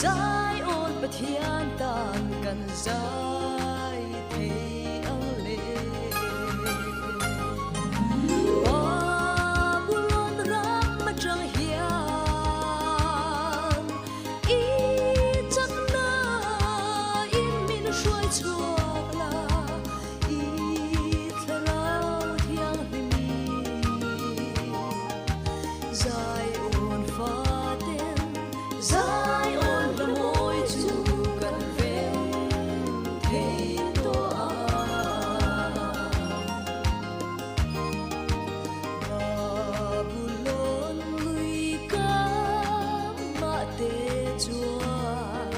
giải ôn bát thiên tàn cần giải thế ông lệ ba buồn rắc mà chẳng hiền ý chắc na in min suy chuộc là ý thề lao thiang hình giải ôn pha tên giải ôn là môi chu cần về thế to Babylon người ca mà tê chuan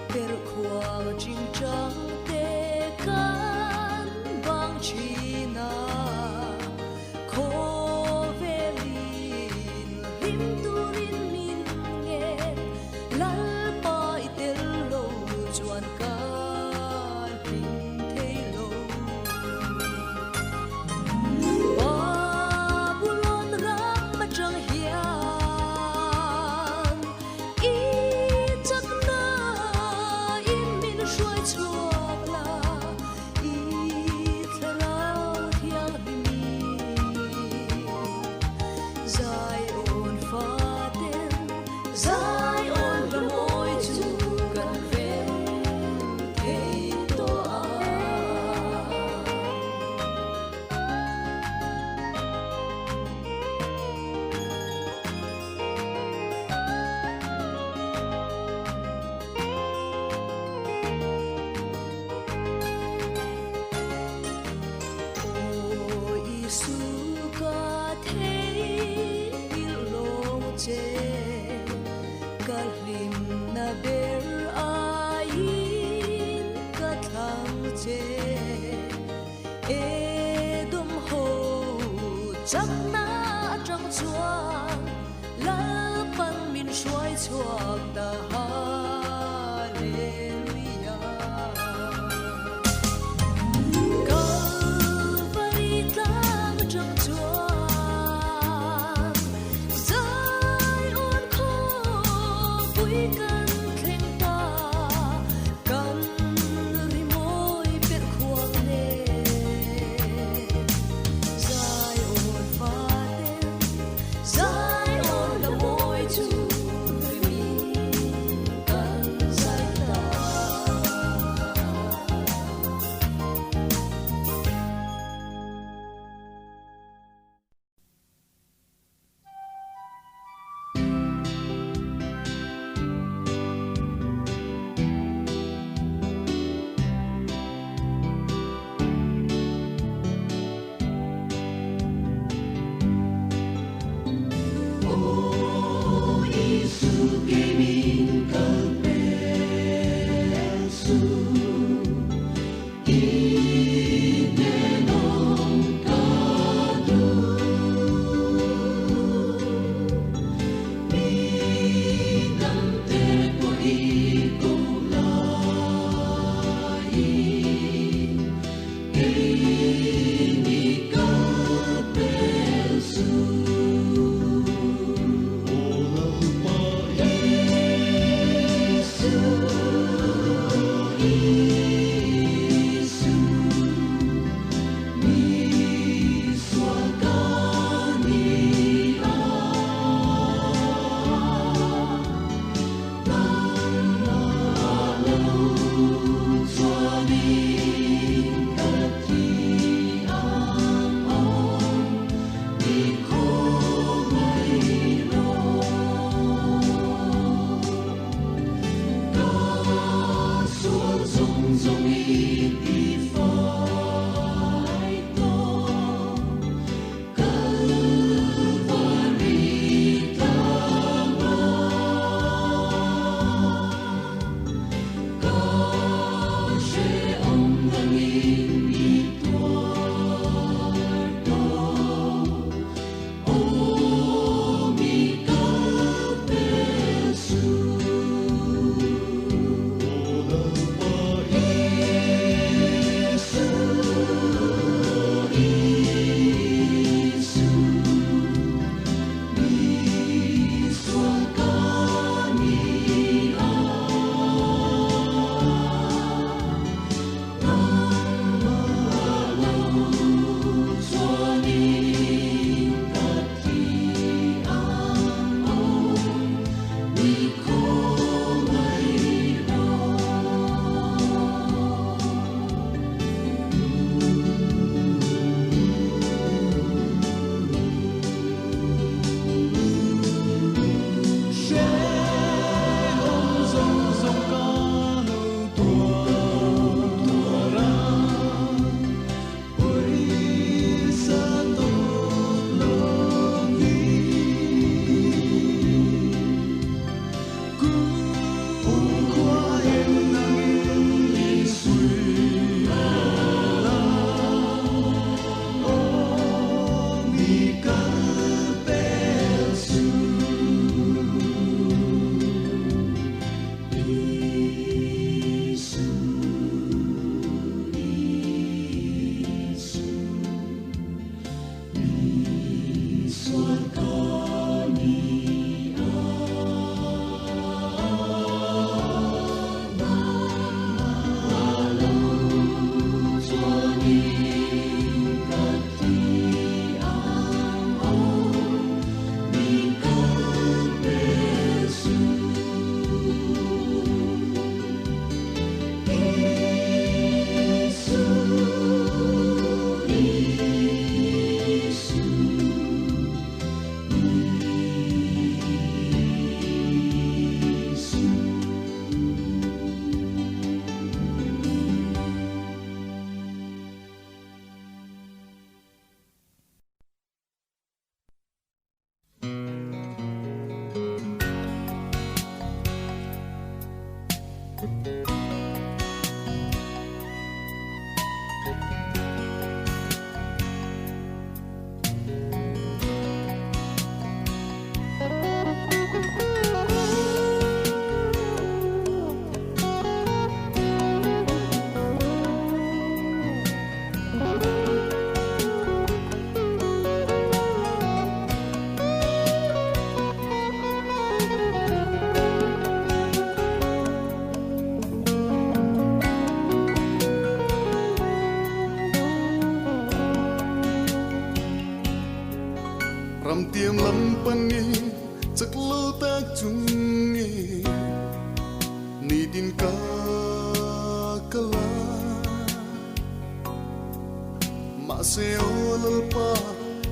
per khoang chinh trăng tê can bang china khô về lin lim turin min nghe lal pai tel lo chuan ca hình thế lo Babylon rắc mà chẳng hiền ý chắc na in min suy chuộc là ý thề lao thiang hình giải ôn pha tên giải ôn là môi chu cần về thế to Ôi Giêsu ca thế ilong che ka lim na ber ain ka thang che e dum ho chắc na trong chuan la pan min suai chuak ta hallelujah Calvary tang trong chuan giải ôn khô vui cần khen ta cầm ri môi biết khoang nè giải ôn pha tên giải ôn là môi chu người mình cần giải ta Ram tiêm lâm pani chắc lâu ta chung nghe ni tin ka kala ma se olal pa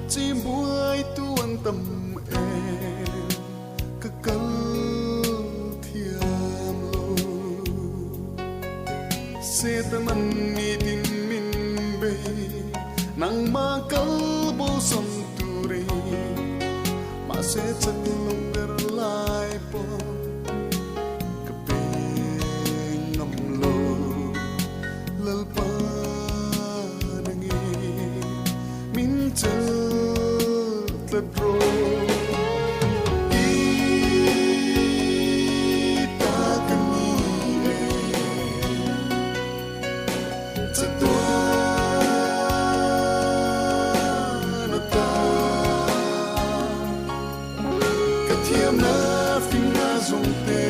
chi buai tuan tâm em ka kal thiam lo se taman ni tin min be nang ma kal bo som sẽ chân lòng đer lại po cà phê ngầm lô lal pa nangi min chân lật pro ta cần nghĩ chân na finga zongte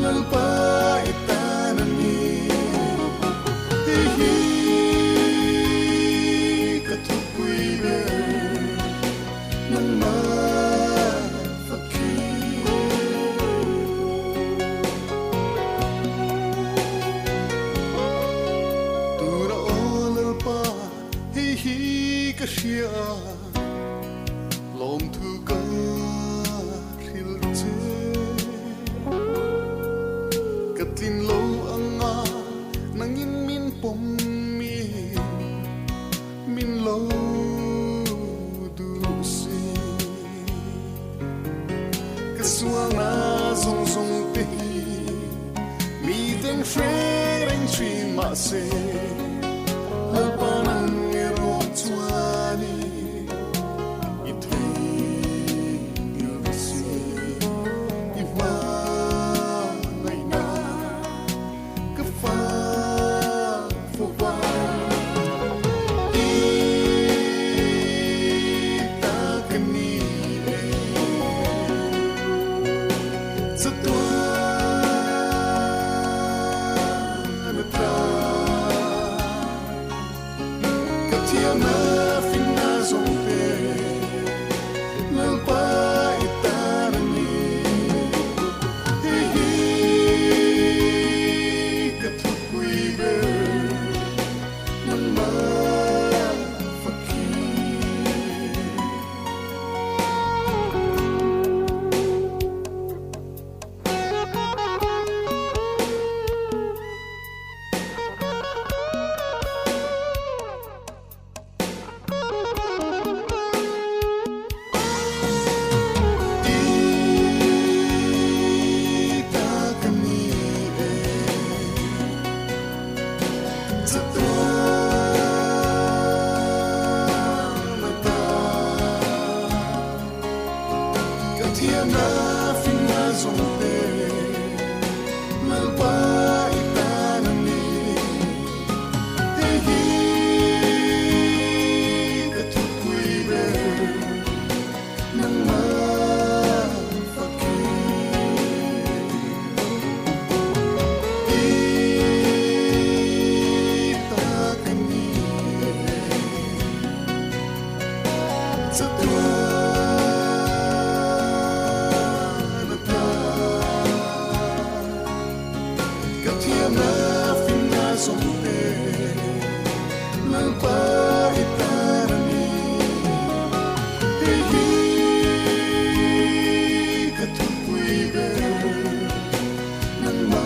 lalpa itanani hi katukui be nang ma fakir tu na lalpa hi kashia lom thu ka Katlin lo anga nangin min pom min lo du si kaswang na zong zong te mi teng freng tri ma se alpanang ero tuani sa tuan na ta katia na fina somte nang paitarani hi katupui be nang ma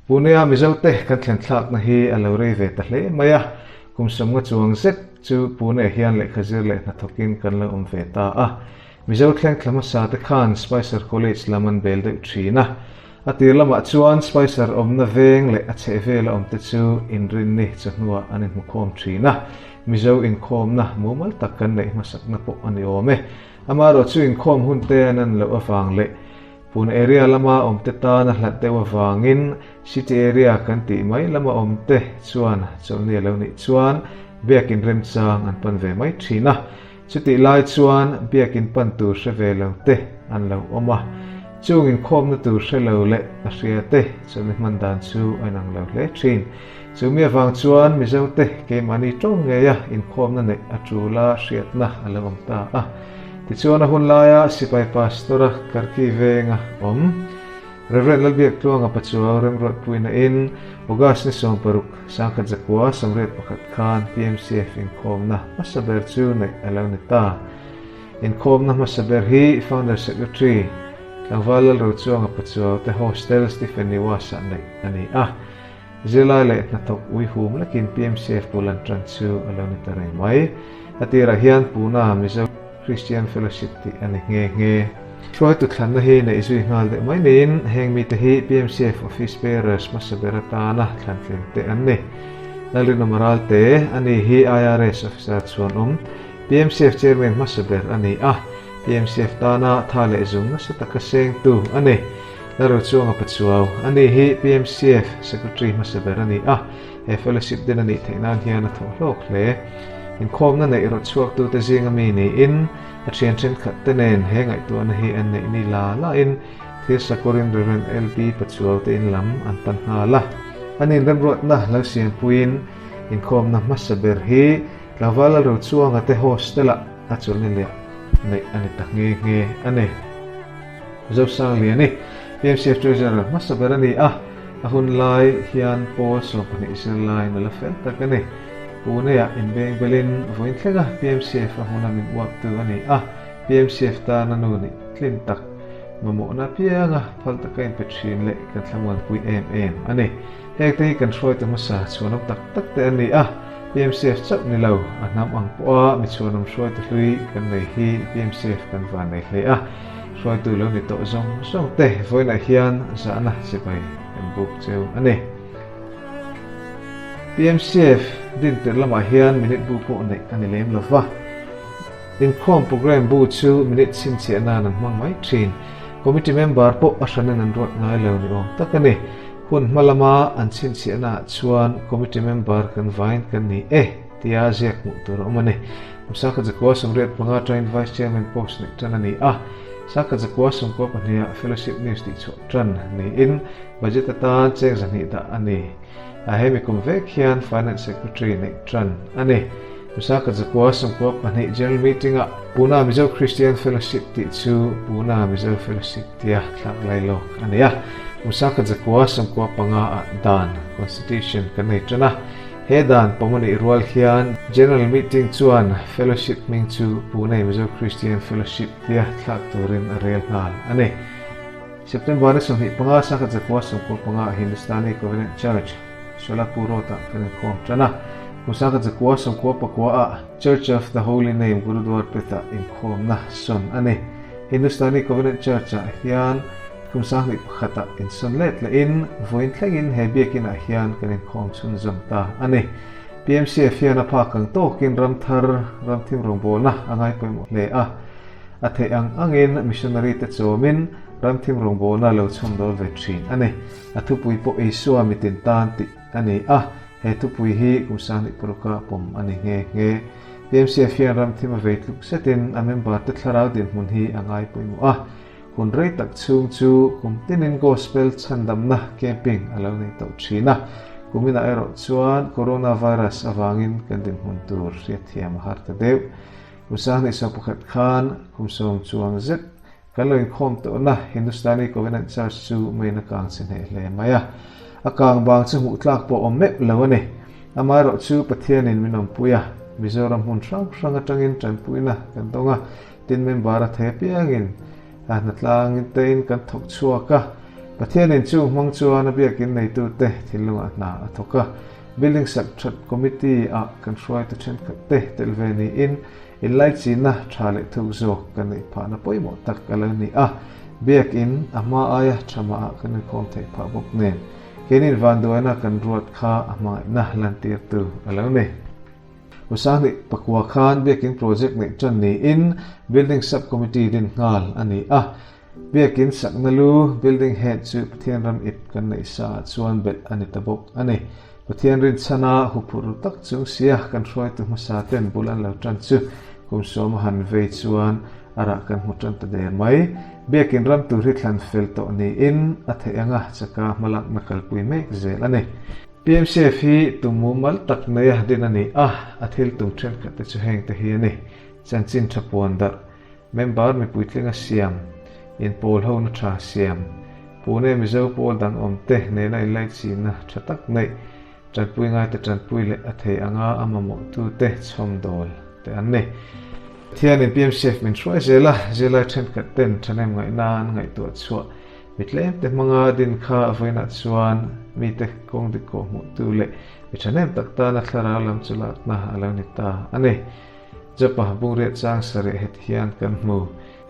punia mizote kan thlen thlak na hi alo rei ve ta hle maya kumsom nga chuang zet chu pune hian le khazir le na thokin kan lo ve ta a mizo thleng thlama sa te khan Spicer College laman bel de thina atir lama chuan Spicer omna veng le a che vel om te chu inrin ni chanua anin mu khom thina mizo in khom na mumal takkan nei masak na po ani ome amaro chu in khom hun te anan lo awang le pun area lama om te ta na hlat te wawangin city area kan ti mai lama om te chuan chawni lo ni chuan biakin rem chang an pan ve mai thina chuti lai chuan biakin pan tu hre ve lo te an lo oma chung in khom na tu hre lo le a hria te chumi man dan chu anang lo le thin chumi awang chuan mizo te ke mani tong nge ya in khom na ne atula hriat na alawam ta a ti chuan a hun laia sipai pastora karki venga om Reverend Lalbiak tuanga pachuaw rem rot puina in ugas ni som paruk sangkat zakwa samret pakat khan PMCF in khom na masaber chu nei alaw ni ta in khom na masaber hi founder secretary langwalal ro chuanga pachuaw te hostel Stephen Niwasa nei ani zilai le na tok ui hum lakin PMCF pulan tran chu alaw ni ta rei mai atira hian puna mizo Christian Fellowship ti ani nge Troy tu thlan na hi nei zui ngal de mai nin heng mi te hi PMCF office bearers masabera ta na thlan thleng te an ni nalin maral te ani hi IRS officer chuan PMCF chairman masaber ani PMCF ta na thale zum na sataka seng tu ani naro chuanga pachuaw ani hi PMCF secretary masaber ani e fellowship din ani theinan hian a tholok le in khom na nei ro chuak tu te zinga mi ni in a chen khat te nen he ngai tu an hi an nei ni la in thir sakorin ren LP pachuaw te in lam an pan ha la anin ram rot na lo sian puin in khom na masaber hi lawala ro chuanga te hostela a chul ni le nei ani ta nge ani zo sang li ani PMCF treasurer masaber ani a hun lai hian po so pani isel lai na la fel ta kani Puneya in beng belin voin tlega PMCF ahuna min wap tu ani PMCF ta nanuni klin tak mamo na pianga falta kain petrin le kan thlamuan pui ani hek te kan throi te masa chuanam tak te ani PMCF chap ni lo anam ang po mi chuanam throi te hlui kan nei hi PMCF kan van nei hle throi tu lo ni to zong te voin a hian za na sipai en buk cheu ani PMCF din ter lama hian minute bu po nei ani lem lova in khom program bu chu minute sin che na nan mang mai thin committee member po ashanan an rot ngai lo ni takani hun malama an sin che na chuan committee member kan vain kan ni tia zek mu tur omani musaka jakwa samret panga train vice chairman post ni tanani saka jakwa sumko pania fellowship news ti chu tran ni in budget ta cheng zani da ani ahemi kumvek hian finance secretary ni tran ani musaka jakwa sumko pani general meeting puna mizo Christian Fellowship ti chu puna mizo fellowship tia thlak lai lo ani musaka jakwa sumko panga dan constitution kan nei trana he dan pomani rual hian general meeting chuan fellowship ming chu pune mizo Christian Fellowship tia thlak turin arel ngal ani September ni sohi panga saka jakwa sumko panga Hindustani Covenant Church Solapurota kan khom trana musaka jakwa sumko pakwa Church of the Holy Name Gurudwar Peta in khom na son ani Hindustani Covenant Church hian kumsang ni khata in sonlet la in voin thlengin hebiakin hian kan khom chun zamta ani PMCF hian apha kang to kin ramthim rongbona angai poimo le athe angin missionary te chomin ramthim rongbona lo chhomdol ve thin ani athupui po isua mitin tan ti ani he thupui hi kumsang ni puruka pom ani nge PMCF hian ramthim ve tluk setin amember te thlarau din mun hi angai poimo kun rei tak chung chu kumtinin gospel chandam na camping alo nei to thina kumina ero chuan coronavirus awangin kan din hun tur riat thiam har ta deu usang ni sa pakhat khan kumsom chuang zet kaloin khom to na Hindustani Covenant Church chu maina kang sin he hle maya akang bang chu mu tlak po omme lawani amaro chu pathianin minom puya Mizoram hun sang atangin tanpuina kan tonga tin member the piangin natlang tein kan thok chuaka ประเทศนี้จู่มังจวนเบียกินในตู้เตะที่ลุงอันนาทุกข์building structure committee a kan try to chen te telveni in light sin na thale thu zo kan nei pha na poimo tak kalani a biak in ama aya chama a kan khom the pha bok nen kenin van doina kan ruat kha ama na lan tir tu alone usani pakwa khan biakin project nei chan ni in building sub committee din ngal ani a biakin saknalu building head chu pathian ram it kan nei sa chuan bet ani tabok ani pathian rin chana hupuru tak chung sia kan try to masaten bulan lo tran chu kum som han ve chuan ara kan mutran ta der mai biakin ram tu ri thlan fel to ni in athe anga chaka malak nakal pui mek zel ani PMCF hi tumumal tak neya din ani athil tum thren ka te chu heng te hi ani chanchin thapon dar member mi puitlinga siam in pol ho na tha siam pune mi zo pol dang om te ne na ilai chi na thatak nei tran pui ngai te tran pui le athei anga amamo tu te chom dol te an ne thian in PMCF min throi zela then ka ten thanem ngai nan ngai tu chua mitlem te manga din kha avoina chuan mi te kong di ko mu tu le mi thanem takta na thlara lam chula na alani ta ane japa bure chang sare het hian kan mu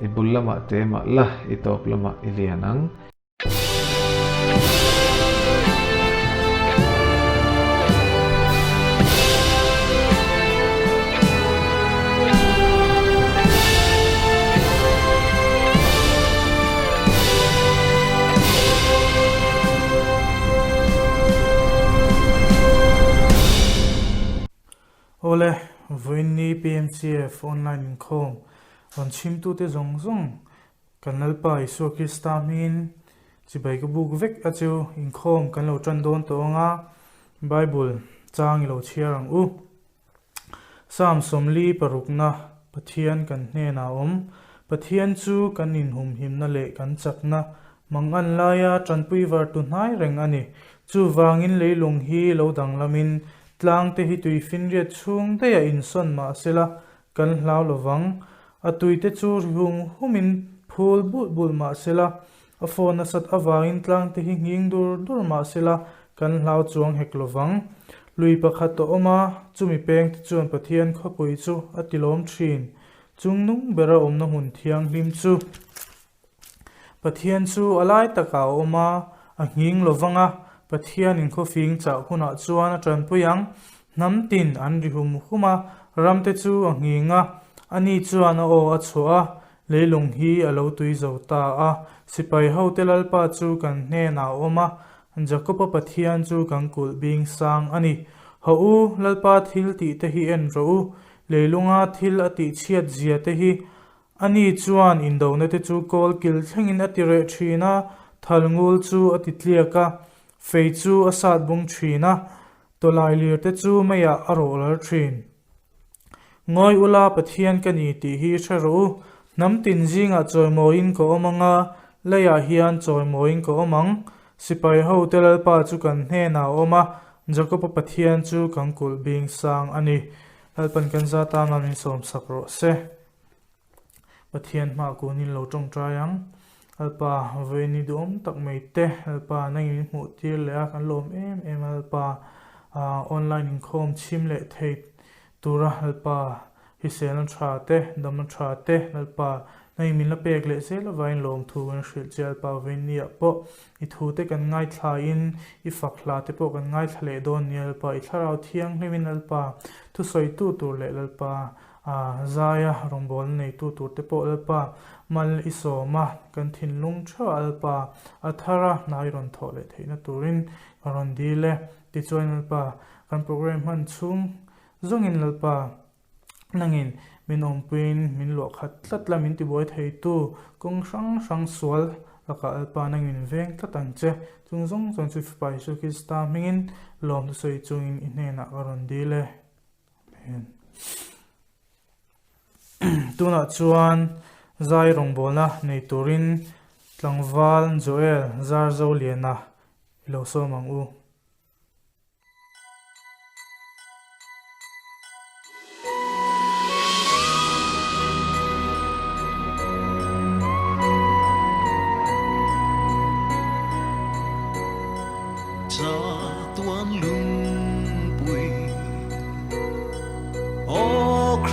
ibullama te ma la itop lama ilianang Ole voini PMCF online in com on chim tu te zong kanal pa iso kristamin chi bai ka buk vek a chu in com kan lo tran don to nga bible chang lo chiarang u sam somli parukna pathian kan hne na pathian chu kan in hum him na le kan chakna mangan laya tranpui war tu nai reng ani chu wangin leilung hi lo dang lamin tlang te hi tui fin riat chung te ya in son ma sela kan hlau lowang a tui te chu hung humin phul bul ma sela a phone sat awangin tlang te hi nging dur ma sela kan hlau chuang hek lowang lui pakhat to oma chumi peng te chuan pathian kha pui chu atilom thin chung nung bera omna hun thiang hlim chu pathian chu alai taka oma a nging lowanga pathian in khofing chau huna chuan a tran puyang nam tin an ri huma ramte chu a nginga ani chuan o a chua leilung hi alo tui zo ta a sipai ho telal pa chu kan hne na oma jakopa pathian chu kan kul bing sang ani ho u lalpa thil ti te hi en ro leilunga thil ati chiat zia te hi ani chuan in do ne te chu kol kil thlengin atire thina thalngul chu ati tliaka fei chu asat bung thina to lai lir te chu maya arolar thin ngoi ula pathian kani ti hi tharo nam tin zinga choi moin ko omanga leya hian choi moin ko omang sipai ho telal pa chu kan hne na oma jakopa pathian chu kan kul bing sang ani alpan kan za ta namin som sakro se pathian ma ko nin lo tong trayang alpa veni dom tak mai te alpa nai mu tir le a kan lom em alpa online in khom chim le thei tura alpa hi sel tha te dam tha te alpa nai min la pek le se la vain lom thu an shil chel pa veni a po I thu te kan ngai thla in I fakla te po kan ngai thle don ni alpa I tharau thiang hlemin alpa thu soi tu tur le alpa zaya rombol nei tu tur te po alpa mal isoma kan thin lung tha alpa athara nai ron thole theina turin ron dile ti chuan alpa kan program han chung zongin alpa nangin min ompin min lo khat tlatla min ti boi thei tu kong sang sual laka alpa nangin veng tlatang che chung zong chu pai su ki sta mingin lom tu soi chung in hena ron dile tuna chuan zai rong bolna nei turin tlangwal joel zar zo liana lo so mang u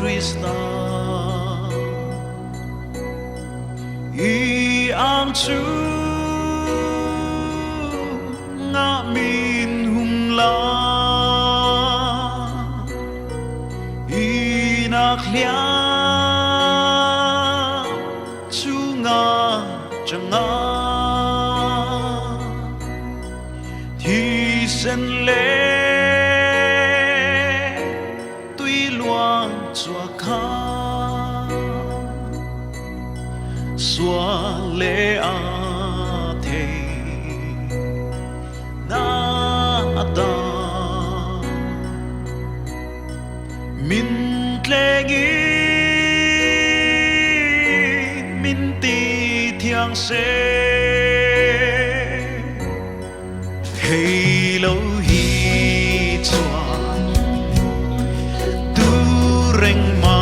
Krista i ang chu nga min hum la i naklia chu nga changa thi sen le tuy loang chua kha xóa lệ a thề na ta min tlegi min ti thiang se hey lo hi chua tu reng ma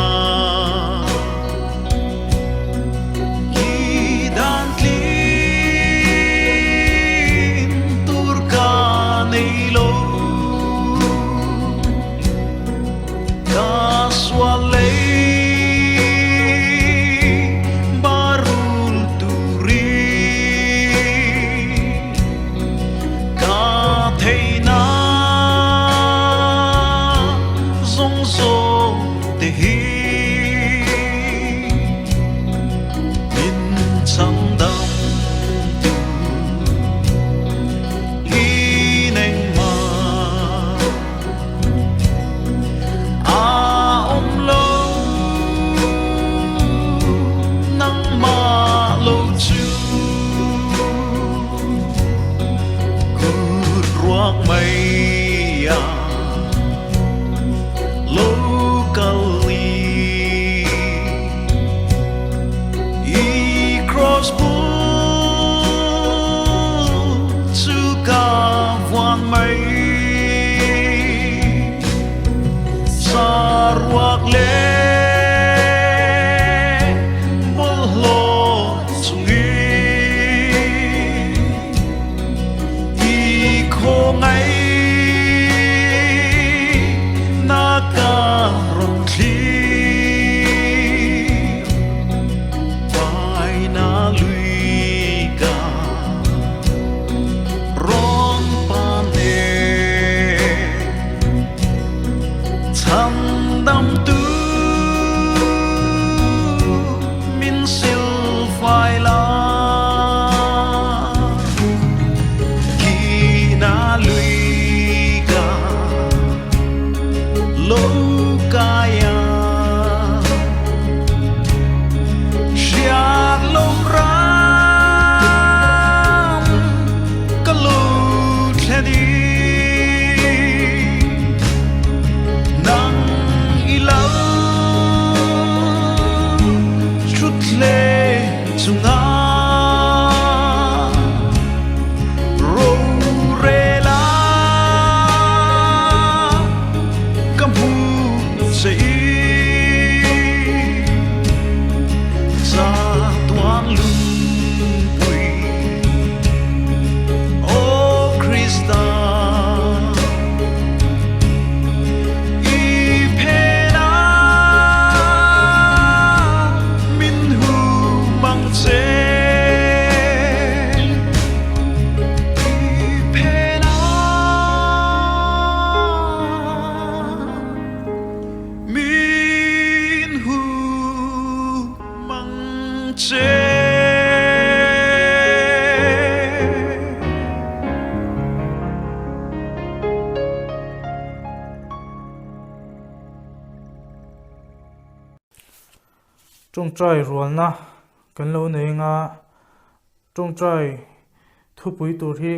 trong trai ruột na kan lo nei nga trong trai thu pui tur hi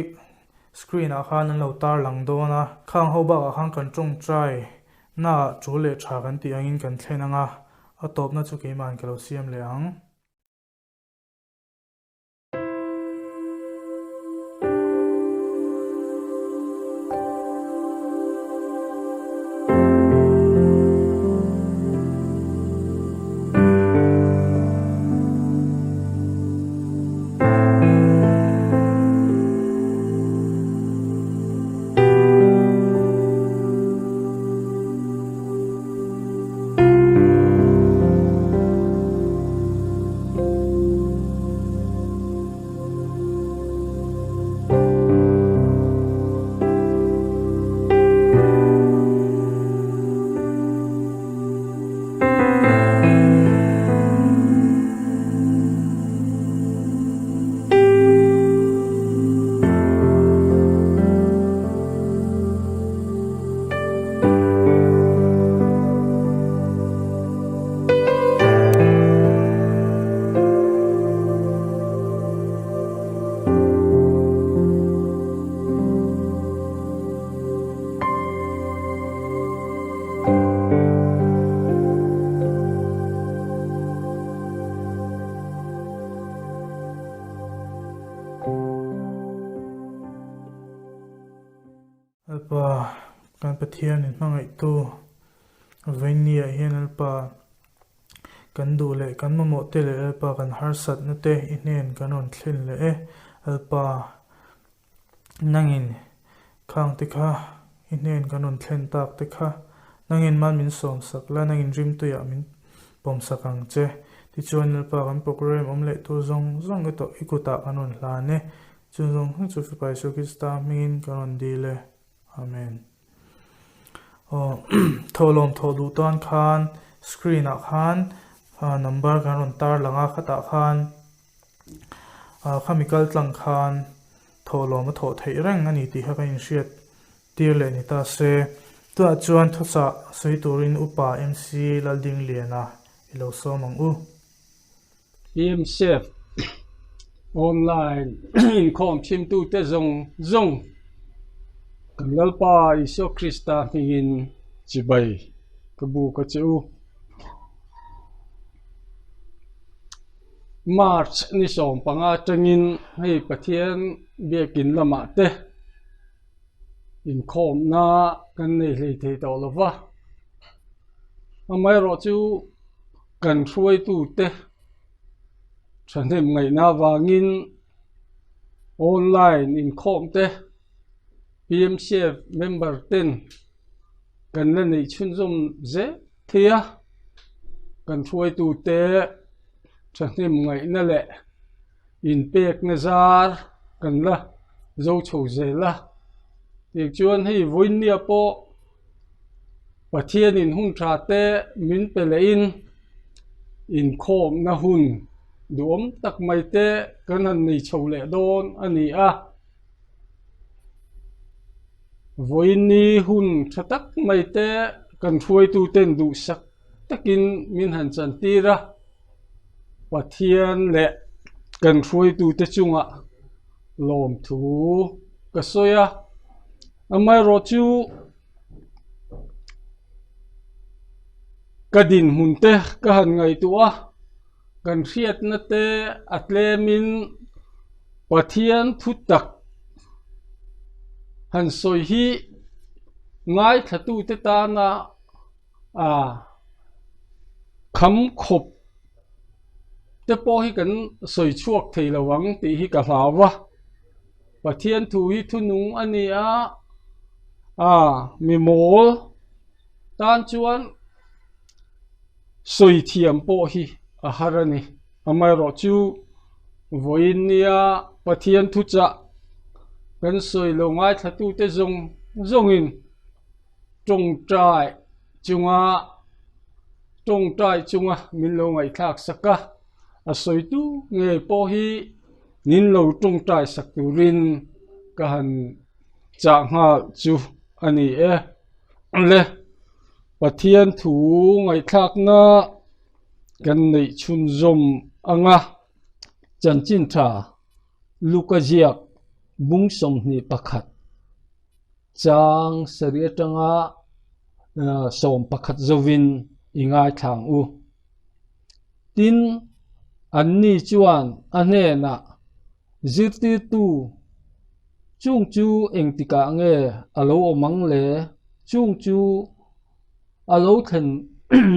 screen a khan an lo tar lang do na khang ho ba khang kan trong trai na chu le tha kan ti angin kan thlena nga a top na chu ke man ka lo siam le ang pathian in mangai tu venia hian alpa kan du le kan mamo te le alpa kan harsat na te inen kanon thlin le alpa nangin khang te kha inen kanon thlen tak te kha nangin man min som sak la nangin rim tu ya min pom sakang che ti chuan alpa kan program om le tu zong zong to ikuta kanon hla ne chu zong chu fi pai so kista min kanon di le amen tholom thodu ton khan screen a khan number kanon tar langa khata khan chemical tlang khan tholom tho thei rang ani ti ha kan hriat tir le ni ta se tu a chuan thosa sei turin upa mc lalding liana ilo so mang u EMCF online in com chim tu te zong kan lalpa iso krista hingin chibai kabu ka chu March ni som panga tangin hei pathian bekin lama te in com na kan nei hlei thei to lova amai ro chu kan hruai tu te thanem ngai na wangin online in com te PMCF member 10 kan la nei chun zum ze thia kan hruai tu te thanem ngai na le in pek na zar kan la zo chho ze la tiek chuan hei voin nia po pathian in hung tha te min pele in khom na hun duom tak mai te kan han nei chho le don ani a voin ni hun thatak mai te kan hruai tu ten du sak takin min han chan tira pathian le kan hruai tu te chunga lom thu ka soya amai ro chu kadin hun te ka han ngai tu a kan hriat na te atlemin pathian thutak han soi hi ngai thatu te ta na kham khop te po hi kan soi chuak thei lawang ti hi ka hlawa pathian thu hi thunung ani a mi mol tan chuan soi thiam po hi a harani amai ro chu voin nia pathian thu cha kan soi lo ngai thatu te zongin tong trai chunga min lo ngai thak saka a soi tu nge po hi nin lo tong trai sak turin ka han cha nga chu ani le pathian thu ngai thak na kan nei chun zom anga chanchin tha lukajiak bung som ni pakhat chang saria tanga som pakhat zovin ingai thang u tin anni chuan ane na zirti tu chung chu engtika nge alo omang le chung chu alo then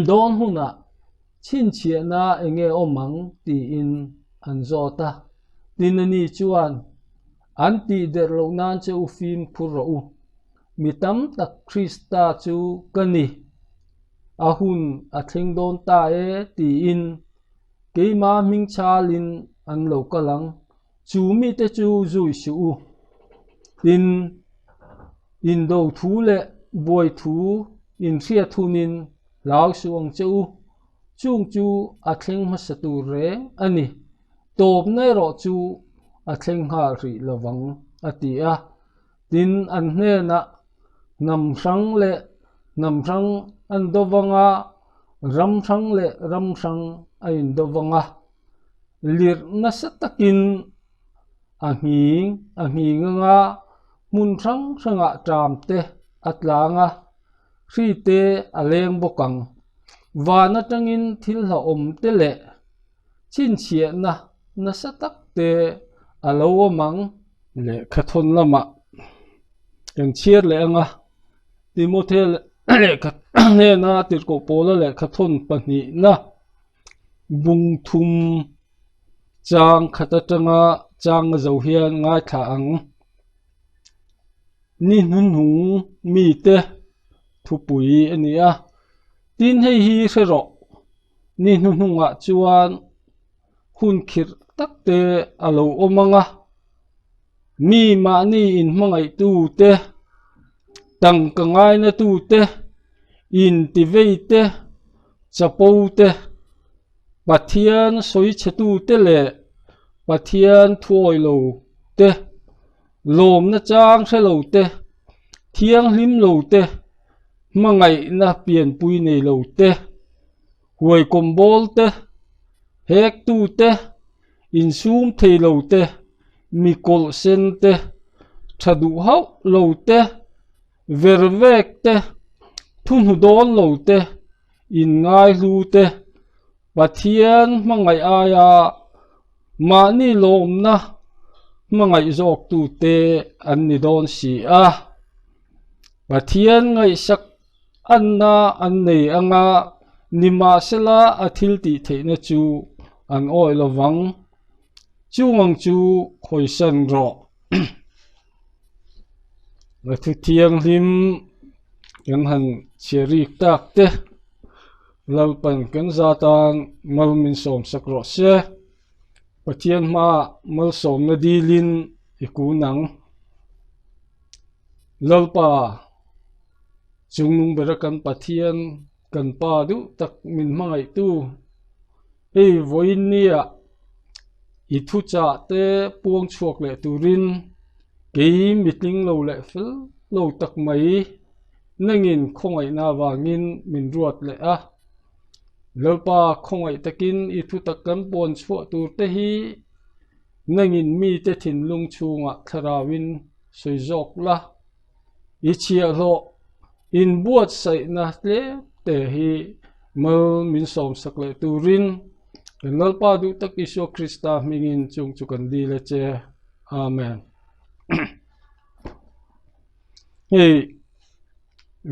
don huna chin chia na enge omang ti in anzota tinani chuan anti der lo nan che u fin phuro u mitam tak krista chu kani ahun athing don ta ti in keima ming chalin an lo kalang chu mi te chu zui su u in do thu le boy thu in thia thunin lao suang chu chung chu athing ma satu re ani top nei ro chu athing ha ri lawang atia tin an hne na nam sang an dowanga ram sang ain dowanga lir na satakin ahing nga mun sanga tramte atlanga rite aleng bokang wana tangin thil ha om te le chin chia na satak te alo mang le khathon lama yang chiar le anga Timothy le khat ne na tir ko pola le khathon pani na bung thum chang khatatanga chang zo hian ngai tha ang ni nun hung mi te thupui ania tin hei hi sero ni nun hunga chuan hun khir takte alo omanga mi ma ni in mangai tu te tang ka ngai na tu te in ti vei te chapo te pathian soi chatu te le pathian thuoi lo te lom na chang se lo te thiang lim lo te mangai na pian pui nei lo te huai kombol te hek tu te in sum thei lo te mi kol sen te thadu hau lo te vervek te thun hu don lo te in ngai lu te pathian mangai aya ma ni lom na mangai zok tu te an ni don si a pathian ngai sak anna an nei anga nima sela athil ti theina chu an oi lowang chungang chu khoisan ro la thu thiang lim kan han cheri tak te lalpan kan zatan malmin som sakro se pathian ma mal som na dilin ikunang lalpa chungnung berakan pathian kan pa du tak min mangai tu ei voin nia i thu cha te puang chuak le turin ke mitling lo le fel lo tak mai nangin khongai na wangin min ruat le a lalpa khongai takin i thu tak kan pon chhu tur te hi nangin mi te thin lung chunga tharawin soizok la i chia lo in buat sai na le te hi mal min som sak le turin lalpa du tak iso krista mingin chung chukan di le che amen hey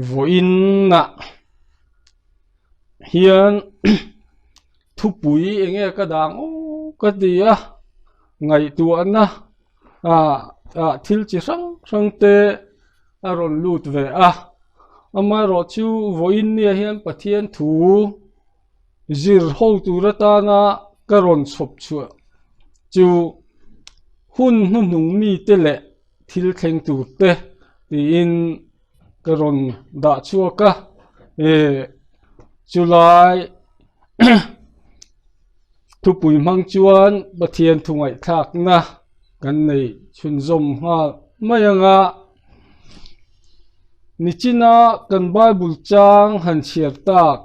voin na hian thupui enge ka dang o ka dia ngai tu anna thil chi sang te aron lut ve a ama ro chu voin nia hian pathian thu zir ho tu rata na karon chop chu chu hun nung mi te le thil thleng tu te ti in karon da chuaka July thupui mang chuan pathian thungai thak na kan nei chun zom ha mayanga nichina kan bible chang han chiar tak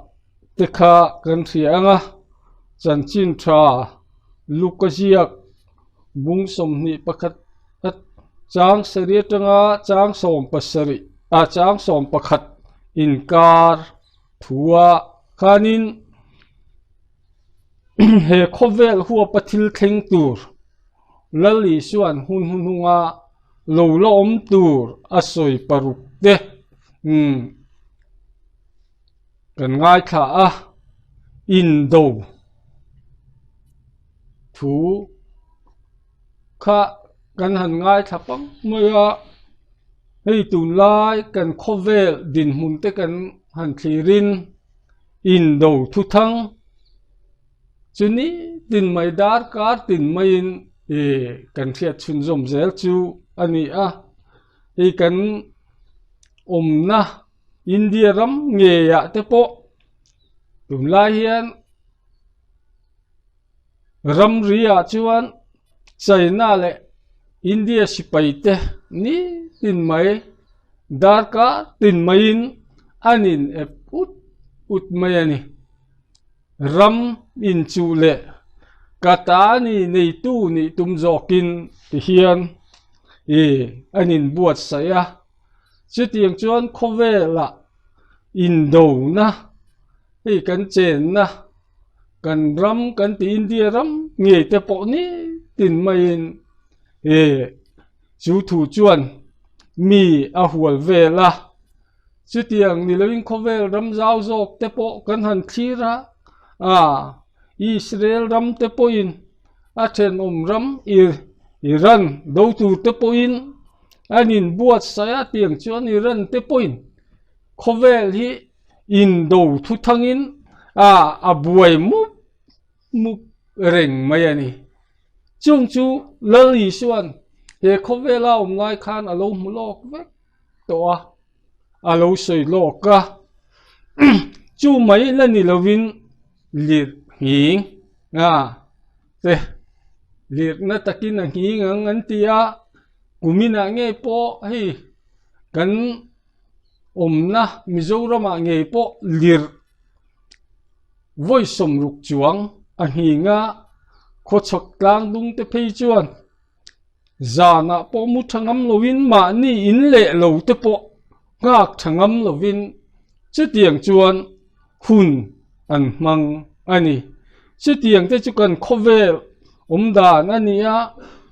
tekha kan rianga chanchin tha lukaziak bung som ni pakhat chang seriatanga chang som pasari chang som pakhat inkar thua kanin he khovel huwa pathil thleng tur lali suan hunga lo om tur asoi paruk de kan ngai kha a in do thu kha kan han ngai thapang moya hei tun lai kan khovel din mun te kan han thirin in do thu thang chuni tin mai dar kar tin mai in kan thiat chun zom zel chu ani a e kan omna india ram nge ya te po tum la hian ram ria chuan china le india sipai te ni tin mai dar ka tin mai in anin e ut mai ani ram in chu le kata ni nei tu ni tum zokin ti hian anin buat saya chutiang chuan khovela in do na ei kan chen na kan ram kan ti india ram nge te po ni tin mai in chu thu chuan mi a hual vela chú tiếng ni loving khovel ram zau zok te po kan han thira Israel ram te po in a then ram Iran do tu te po in anin buat saya tiếng chuan Iran te po in khovel hi in do thu thangin buai mu reng mai ani chung chu lali suan he khovela lai khan alo mulok vek to alo soi loka chu mai lani lovin lir hing te lir na takin ang hing ang antia kumina nge po hi kan na Mizoram nge po lir voi som ruk chuang a hinga kho chok tlang dung te phei chuan zana po mu thangam lovin ma ni in le lo te po ngak thangam lovin chu tiang chuan hun an mang ani chu tiang te chu kan khovel dan ania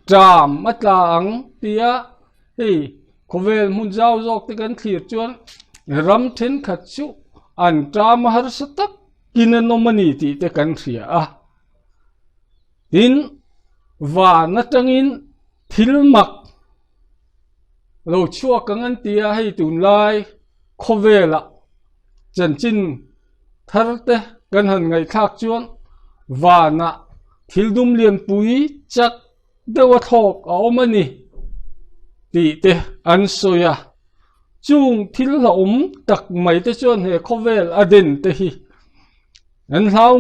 tram atlang tia hei khovel mun zau zok te kan thlir chuan ram then khat chu an tram har satak kinanomani ti te kan thria tin và na tangin thilmak lo chua kangan tia hei tun lai khovela chanchin tharte kan han ngai thak chuan và na thildum lian pui chak dewa thok awmani ti te an soya chung thil la tak mai te chuan he khovel aden te hi an hlau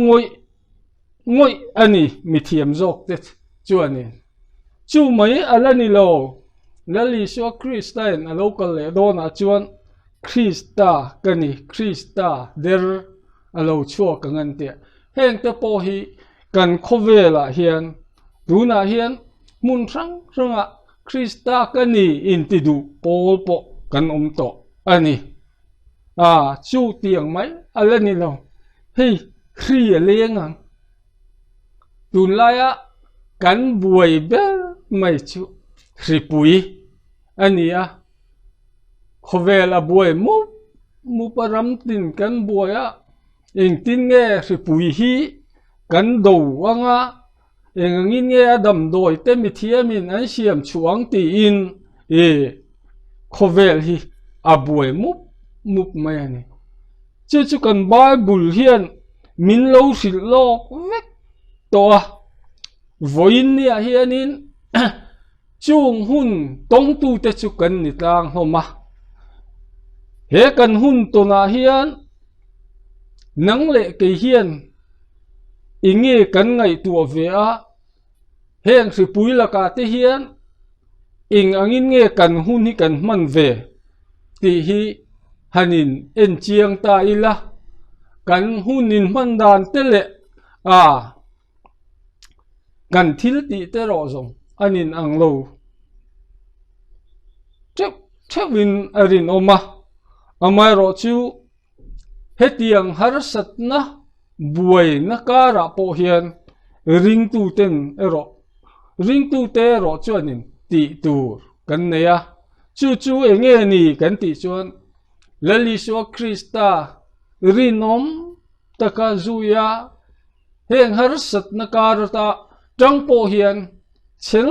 ngoi ani mithiam zok te chuani chu mai alani lo lali so Christian a local le dona chuan Christa kani Christa der alo chua kangan te heng te po hi kan khovela hian runa hian mun ranga Christa kani intidu pol po kan to ani chu tiang mai alani lo hei khri lengang tun laya kan buai bel mai chu hripui ania khovela buai mu param tin kan buaya eng tin nge hripui hi kan do anga engangin nge adam doi te mithiamin an siam chuang ti in khovel hi abuai mu mai ani chu kan Bible hian min lo sil lok vek to voin nia hianin chung hun tong tu te chu kan ni tlang homa he kan hun to na hian nang le ke hian inge kan ngai tu ve a heng si pui la ka te hian ing angin nge kan hun hi kan man ve ti hi hanin en chiang ta ila kan hunin man dan te le kan thil ti te ro zong anin anglo chewin arin oma amai ro chu hetiang har sat na buai na kara po hian ring tu ten ero ring tu te ro chuanin ti tur kan neya chu enge ni kan ti chuan lali so Krista rinom taka zuya heng har sat na karata tang po hian chel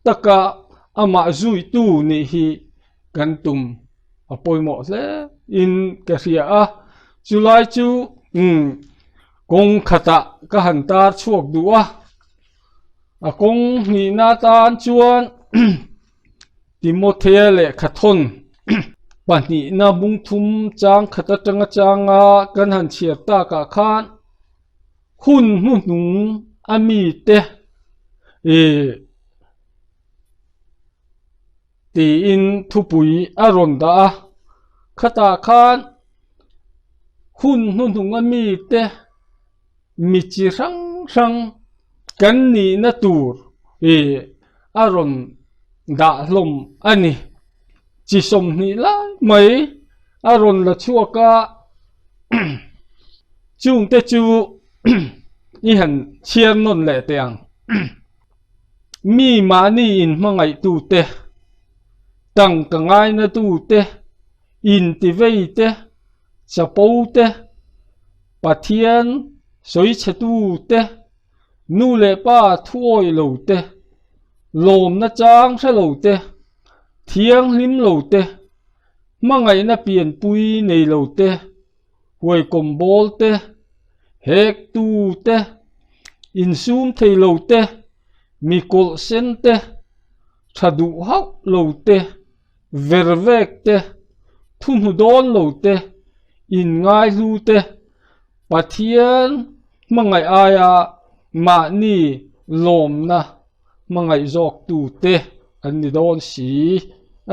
taka ama zui tu ni hi kan tum apoimo le in ka ria July chu kong khata ka hantar chuak duwa kong ni na tan chuan Timothea le khathon pani na bung thum chang khata tanga changa kan han chiar ta ka khan hun nung ami te ti in thupui aron da khata khan hun nung ami te mi chi rang kan ni na tur aron da lom ani chi som ni la mai aron la chuaka chung te chu i han chian non le teang mi mani in mangai tu te tang ka ngai na tu te in ti vei te chapo te pathian soi chatu te nu le pa thuoi lo te lom na chang sa lo te thiang lim lo te mangai na pian pui nei lo te huai kom bol te hek tu te in sum thei lo te mi kol sen te thadu hau lo te vervek te thun hu don lo te in ngai lu te pathian mangai aya ma ni lom na mangai jok tu te an ni don si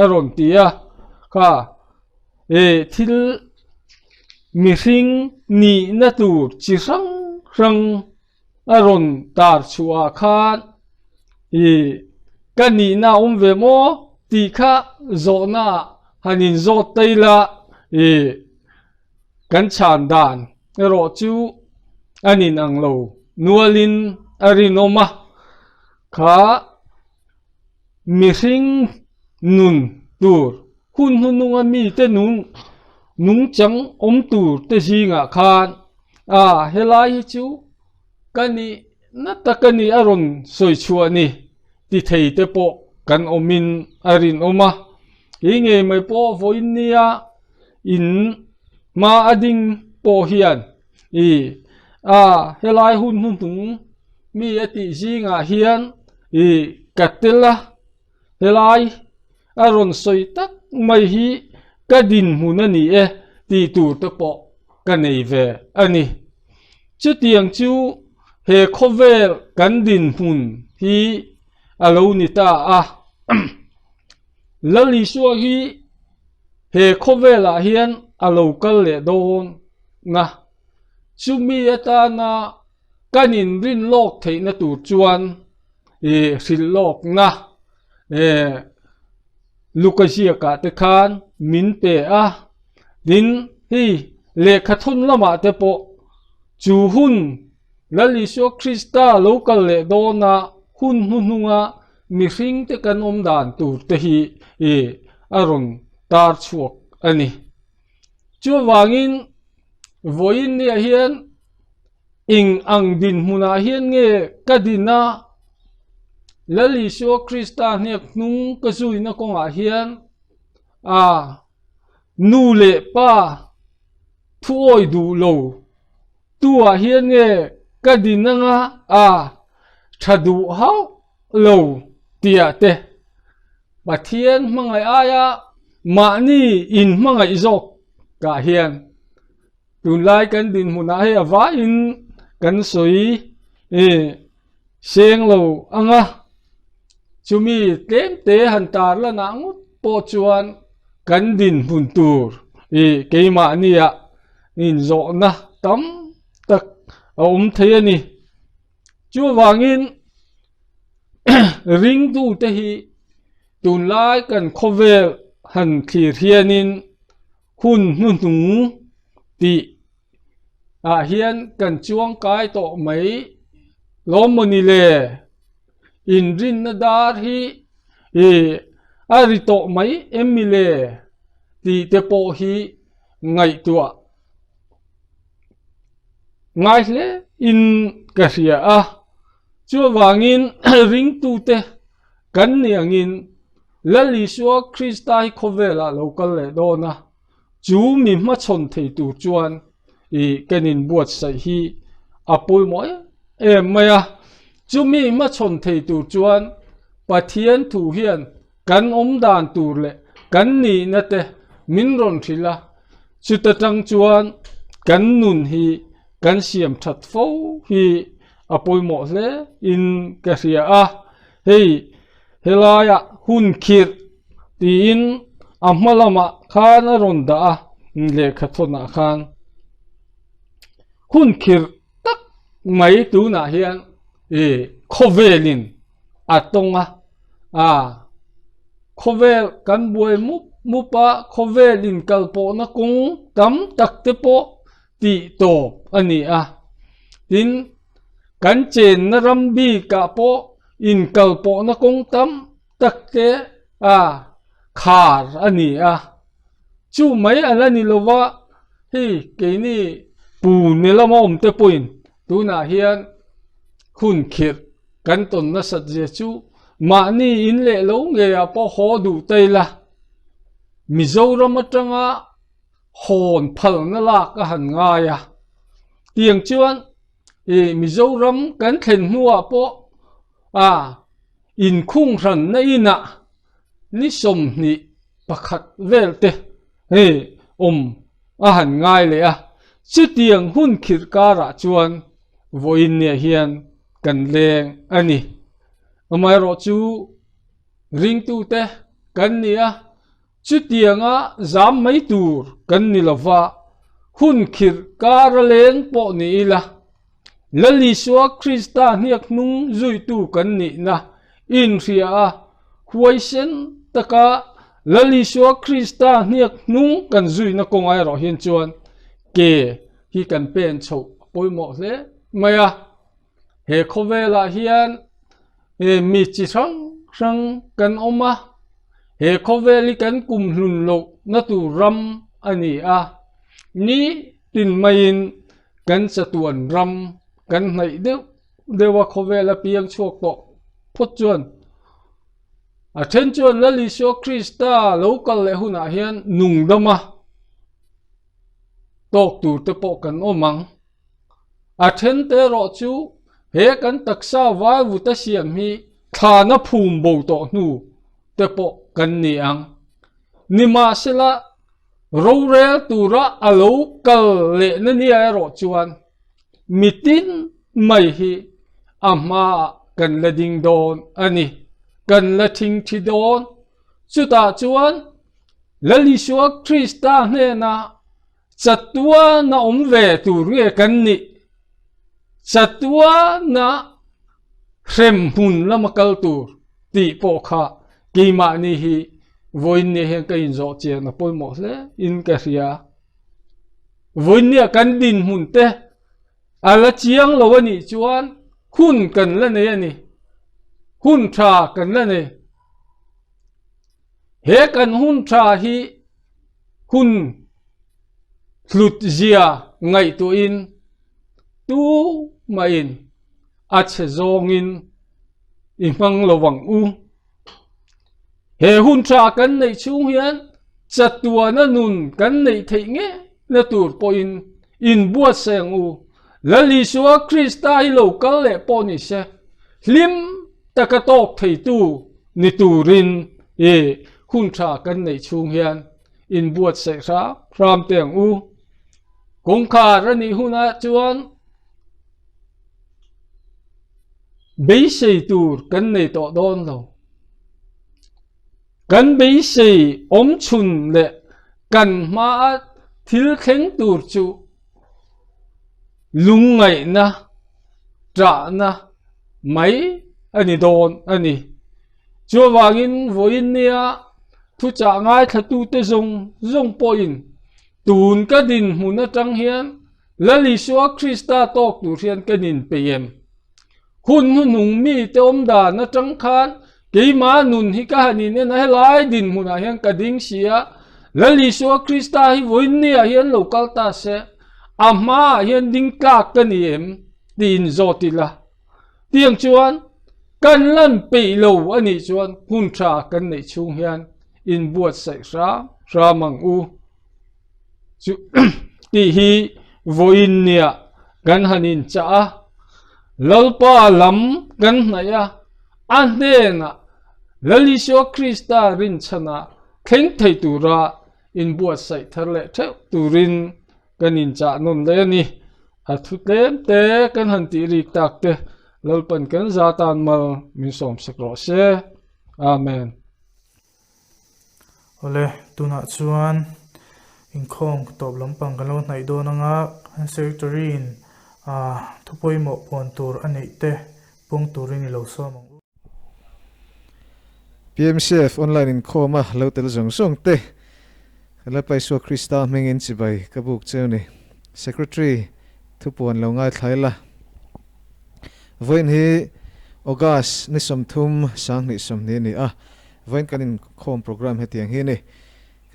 aron tia ka thil mi hring ni na tur chi rang rang aron tar chua khan kan ni na ve mo ti kha zo na hanin zo taila kan chan dan ro chu anin ang lo nualin arinoma kha mi hring nun tur hun hununga mi te nung chang tur te singa khan helai hi chu kani na takani aron soi chua ni ti thei te po kan omin arin oma inge mai po voin nia in ma ading po hian helai hun tung mi ati singa hian katela helai aron soi tak mai hi kadin hunani ti tur te po kanei ve ani chu tiang chu he khovel kan din hun hi alo ni ta lali suwa hi he khovela hian alo kal le don na chumi ata na kanin rin lok thei na tur chuan hril lok na lukasia ka te khan min pe din hi le khathun lama te po chu hun lali suwa krista local le dona hun hununga mi hring te kan om dan tur te hi aron tar chuak ani chu wangin voin ni hian ing ang din huna hian nge kadina lali suwa krista nek nung kasui na konga hian nu le pa thuoi du lo tua hian nge kadina nga thadu hau lo tia te pathian mangai aya ma ni in mangai jok ka hian tun lai kan din huna he awa in kan soi seng lo anga chumi tlem te han tar la na ngut po chuan kan din hun tur keima nia in zo na tam tak thei ani chu wangin ring tu te hi tun lai kan khovel han thlir hianin hun tung ti hian kan chuang kai to mai lomoni le in rin na dar hi ari to mai emile ti te po hi ngai tua ngai le in ka ria chu wangin ring tu te kan niangin lali suwa kristai khovela local le dona chu mi ma chon thei tu chuan kanin buat sai hi apoi moi maya chu mi ma chon thei tu chuan pathian thu hian kan om dan tur le kan ni na te min ron thila chu ta tang chuan kan nun hi kan siam that fo hi apoi mo le in ka ria hei helaya hun khir tin ammalama khan ronda le khathona khan hun khir tak mai tu na hian khovelin atonga khovel kan buai mupa khovelin kalpo na kung tam tak te po ti to ani tin kan chen na rambi ka po in kalpo na kung tam tak te khar ani chu mấy anh là ni lova hi cái ni pu ni la ma te point tu na hian khun khir kan ton na sat je chu ma ni in le lo nge a po ho du te la Mizoram atanga hon phal na la ka han nga ya tiang chuan Mizoram kan thlen nuwa po in khung ran na ina ni som ni pakhat velte a han ngai le a chu tiang hun khir kara chuan voin ne hian kan leng ani amai ro chu ring tu te kan nia chu tianga zam mai tur kan ni lova hun khir kara leng po ni la lali suwa Krista niak nung zui tu kan ni na in ria a huai sen taka lali suwa Krista niak nung kan zui na kong ai ro hian chuan ke hi kan pen chho poi mo le maya he khovela hian mi chi sang kan oma he khoveli kan kum hlun lo na tu ram ani a ni tin main kan chatuan ram kan nai dewa khovela piang chuak to phot chuan a then chuan lali suwa Krista local le huna hian nung dama tok tur te po kan omang a then te ro chu he kan taksa vai vu ta siam hi thana phum bo to nu te po kan ni ang nima sela ro re tura alo kal le na ni ai ro chuan mitin mai hi ama kan la ding don ani kan la thing thi don chuta chuan lali suwa Krista ne na chatua na omve tur nge kan ni chatua na hrem hun lama kal tur ti po kha ki ma ni hi voin ne hen ka in zo che na poi mo le in ka ria voin ne kan din hun te ala chiang lo ni chuan hun kan la ne ani hun tha kan la ne he kan hun tha hi hun hlut zia ngai tu in tu ma in a che zong in imang lowang u he hun tra kan nei chung hian chatua na nun kan nei thei nge na tur po in buat seng u lali suwa Krista hi local le po ni se hlim takatok thei tu ni turin hun tra kan nei chung hian in buat se sa ram teng u kong kha rani huna chuan bei sei tur kan nei to don lo kan bei sei om chun le kan ma thil kheng tur chu lung ngai na tra na mai ani don ani chu wangin voin nia thu cha ngai thatu te zong point tun ka din huna tang hian lali suwa Krista tok tur hian kanin pem hun nung mi te om da na tang khan ke ma nun hi ka hanin ne na lai din huna hian ka ding sia lali suwa Krista hi voin nia hian local ta se ama hian ding ka kaniem tin zotila tiang chuan kan lan pe lo ani chuan hun tha kan nei chung hian in buat sai ra mang u chu ti hi voin nia kan hanin cha lalpa lam kan naya anena lali suwa Krista rin chana kheng thei tura in buat sai thar le the turin kanin cha non le ni a thutlem te kan han ti ri tak te lalpan kan zatan mal min som sakro se amen ole tuna chuan in khong top lampang kan lo hnai do nanga secretary in thupoi mo pon tur anei te pung turin lo so mong PMCF online in khoma lo tel zong zong te la pai so Krista mengin chibai kabuk cheu ni secretary thupon lo ngai thaila voin hi August ni somthum sang ni som ni a voin kanin khom program hetiang hi ni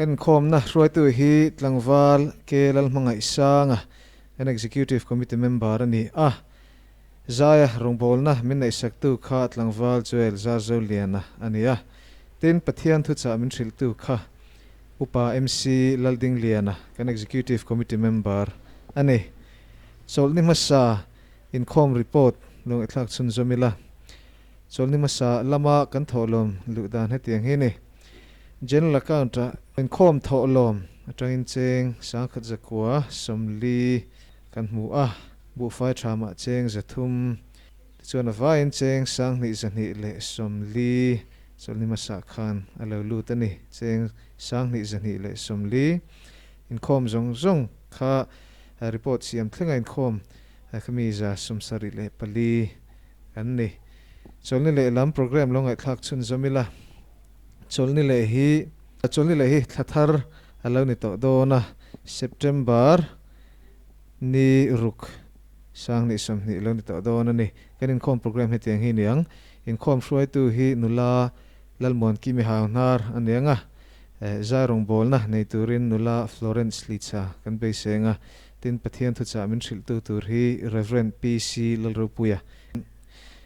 kan khom na roi tu hi tlangwal ke lal mangai sanga an executive committee member ani zaya rongbol na min nei sak tu kha tlangwal chuel za zo liana ania tin pathian thu cha min thil tu kha upa mc lalding liana kan executive committee member ani solni masa in khom report long ithlak chun zomila solni masa lama kan tholom ludan hetiang hi ni general account in khom tholom atangin cheng sang khat zakwa somli kan mu bu fai thama cheng zathum chuan va in cheng sang ni zani le somli solni masa khan alo lu tani cheng sang ni zani le somli in khom zong kha report siam thlenga in khom khami za somsari le pali kan ni solni le lam program longai thak chun zomila cholni le hi thathar alo ni to dona September ni ruk sang ni som ni lo ni to dona ni kanin khom program hetiang hi niang in khom hruai tu hi nula lalmon ki mi haw nar anianga zarong bol na nei turin nula Florence Licha kan be senga tin pathian thu cha min thil tu tur hi Reverend PC Lalrupuya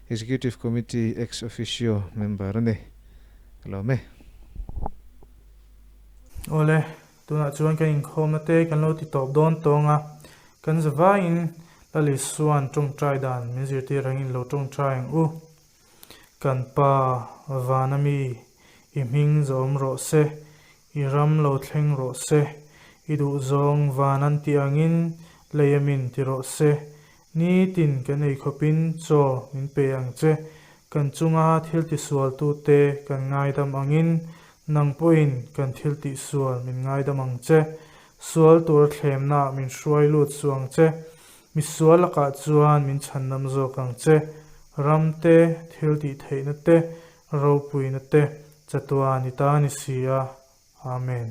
Executive Committee ex officio member ani hello me ole tuna chuan kan in khom na te kan lo ti top don tonga kan zawa in lali suan tung trai dan min zir ti rangin lo tung trai u kan pa vanami imhing zom ro se iram lo thleng ro se idu zong vanan ti angin leyamin ti ro se ni tin kan ei khopin cho min pe ang che kan chunga thil ti sual tu te kan ngai dam angin nang poin kan thil ti sual min ngai dam ang che sual tur thlem na min hruai lut suang che mi sual ka chuan min chan nam zo kang che ramte thil ti theina te ro puina te chatwa ni ta ni sia amen